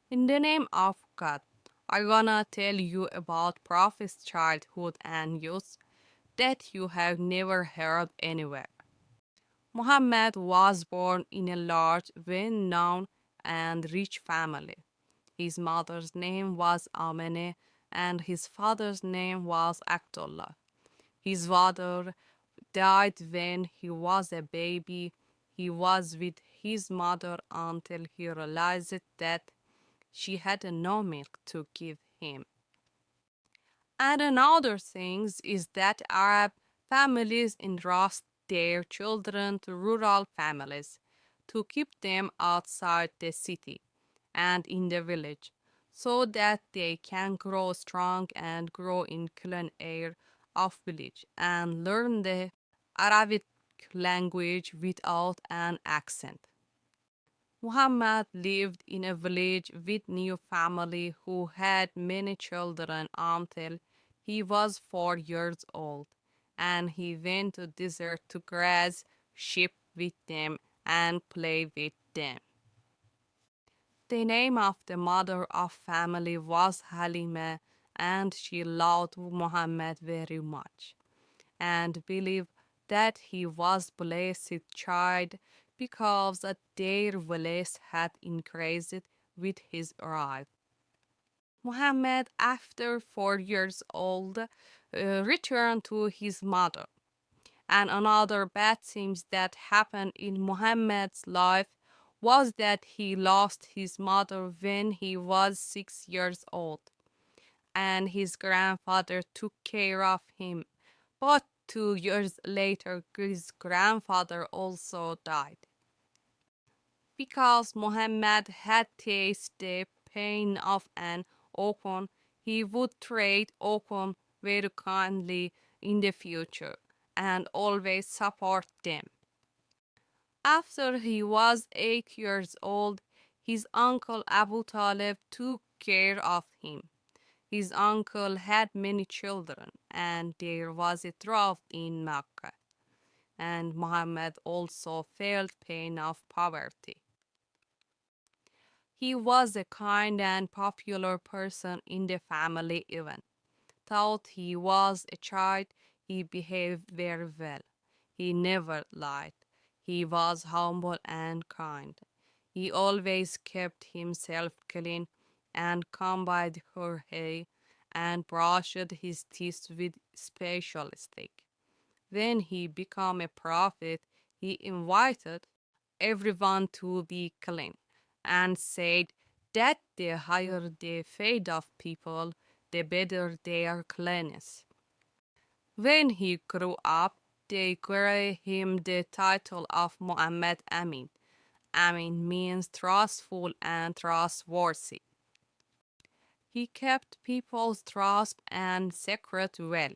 In the name of God, I'm gonna tell you about Prophet's childhood and youth that you have never heard anywhere. Muhammad was born in a large, well known, and rich family. His mother's name was Amene and his father's name was Abdullah. His father died when he was a baby. He was with his mother until he realized that she had no milk to give him. And another thing is that Arab families entrust their children to rural families to keep them outside the city and in the village so that they can grow strong and grow in clean air of village and learn the Arabic language without an accent. Muhammad lived in a village with new family who had many children until he was 4 years old, and he went to desert to graze sheep with them and play with them. The name of the mother of family was Halima, and she loved Muhammad very much and believed that he was blessed child because their village had increased with his arrival. Muhammad, after 4 years old, returned to his mother. And another bad thing that happened in Muhammad's life was that he lost his mother when he was 6 years old, and his grandfather took care of him. But 2 years later, his grandfather also died. Because Muhammad had tasted the pain of an oakum, he would treat oakum very kindly in the future and always support them. After he was 8 years old, his uncle Abu Talib took care of him. His uncle had many children, and there was a drought in Mecca, and Muhammad also felt pain of poverty. He was a kind and popular person in the family even. Though he was a child, he behaved very well. He never lied. He was humble and kind. He always kept himself clean and combed her hair and brushed his teeth with special stick. When he became a prophet, he invited everyone to be clean and said that the higher the faith of people, the better their cleanliness. When he grew up, they gave him the title of Muhammad Amin. Amin means trustful and trustworthy. He kept people's trust and secret well.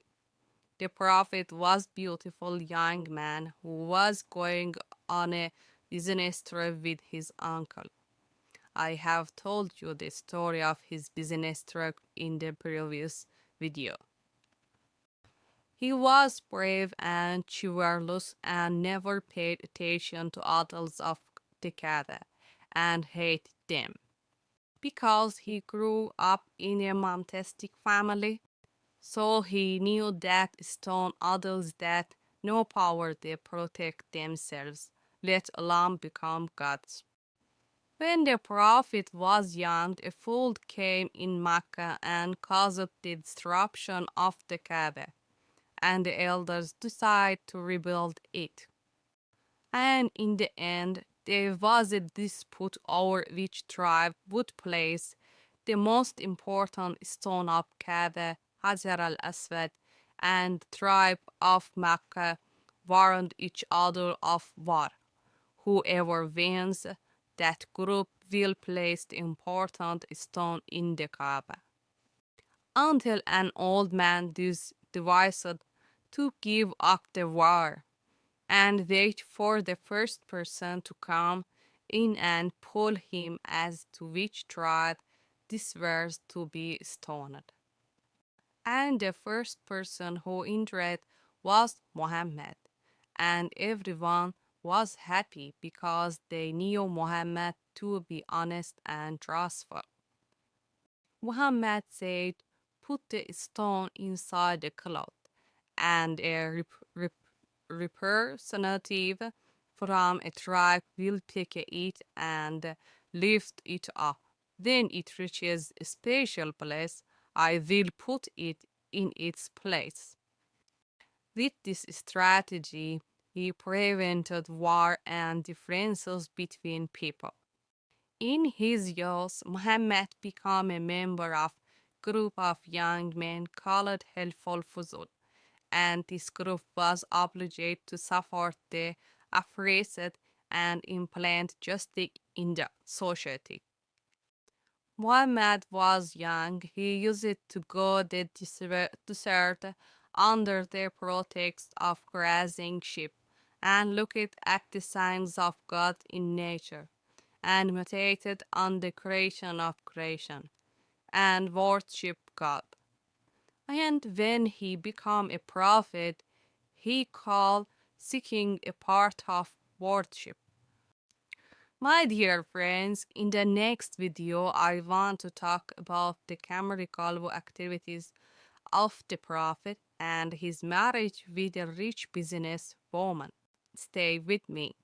The prophet was a beautiful young man who was going on a business trip with his uncle. I have told you the story of his business trip in the previous video. He was brave and chivalrous and never paid attention to adults of the Kaaba and hated them. Because he grew up in a monastic family, so he knew that stone adults that no power they protect themselves, let alone become gods. When the prophet was young, a flood came in Mecca and caused the destruction of the Kaaba, and the elders decided to rebuild it. And in the end, there was a dispute over which tribe would place the most important stone of Kaaba, Hajar al-Aswad, and the tribe of Mecca warned each other of war. Whoever wins, that group will place the important stone in the Kaaba. Until an old man decided to give up the war and wait for the first person to come in and pull him as to which tribe this was to be stoned. And the first person who entered was Muhammad, and everyone was happy because they knew Muhammad to be honest and trustful. Muhammad said, put the stone inside the cloth, and a representative from a tribe will pick it and lift it up. Then it reaches a special place. I will put it in its place. With this strategy, he prevented war and differences between people. In his youth, Muhammad became a member of a group of young men called Helpful Fuzul, and this group was obligated to support the oppressed and implement justice in the society. Muhammad was young. He used to go the desert under the pretext of grazing sheep and looked at the signs of God in nature and meditated on the creation of creation and worshiped God. And when he became a prophet, he called seeking a part of worship. My dear friends, in the next video, I want to talk about the chemical activities of the prophet and his marriage with a rich business woman. Stay with me.